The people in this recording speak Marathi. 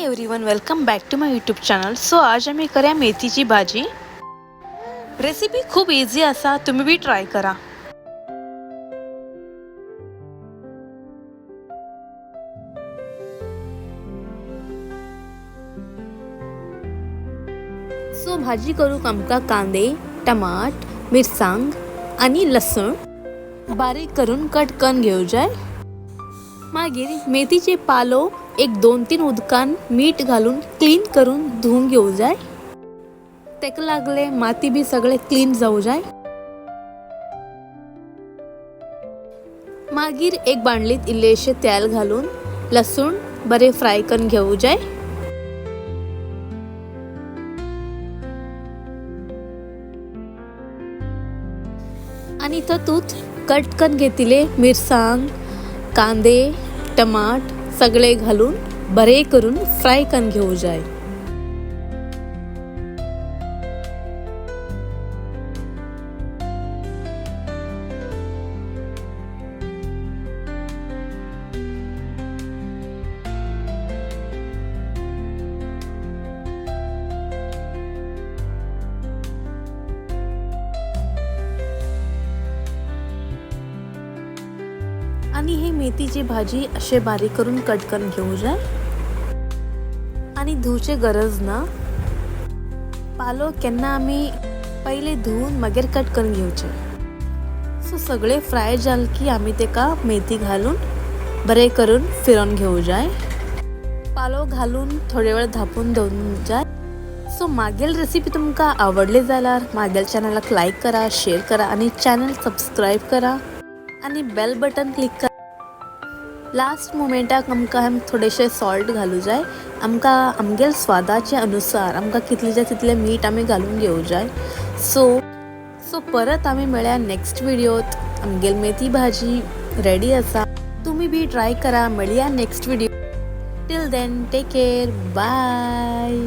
Everyone, welcome back to my YouTube channel. So आज आम्ही करूया मेथीची भाजी। रेसिपी खूप इझी असा, तुम्ही बी ट्राय करा। सो भाजी करूक आमका कांदे, टमाट, मिरसांग आणि लसूण बारीक करून कट करून घेऊ जाय। मागीर मेथीचे पालो एक 2-3 उदकान मीठ घालून क्लीन करून धुवून घेऊ जाय। तेका लागले माती बी सगळे क्लीन जाऊ जाय। मागीर एक बांडलीत इल्लेशे तेल घालून लसूण बरे फ्राय करून घेऊ जाय। आणि तातूंत कट करून घेतिले मिरसांग, कांदे, टमाट सगळे घालून बरे करून फ्राय करून घेऊ जाय। आणि ही मेथीची भाजी असे बारीक करून कट करून घेऊ जाय। आणि धुवचे गरज ना, पालो केन्ना आम्ही पहिले धुवून मागीर कट करून घेवचे। सो सगळे फ्राय जाल की आम्ही तेका मेथी घालून बरे करून फिरवून घेऊ जाय। पालो घालून थोडे वेळ धापून दवरून जाय। सो मागील रेसिपी तुमका आवडली जाल्यार मागील चॅनलाक लाईक करा, शेअर करा आणि चॅनल सबस्क्राईब करा आणि बेल बटन क्लिक करा। लास्ट मोमेंटाक आमकां थोडेशे सॉल्ट घालू जाय। आमकां आमगेल स्वादाचे अनुसार आमकां कितले तितले मीठ आमी घालून घेवू जाय। सो परत आमी मेळया नेक्स्ट व्हिडिओत। आमगेल मेथी भाजी रेडी आसा, तुम्ही बी ट्राय करा। मेळया next video. Till then take care, bye.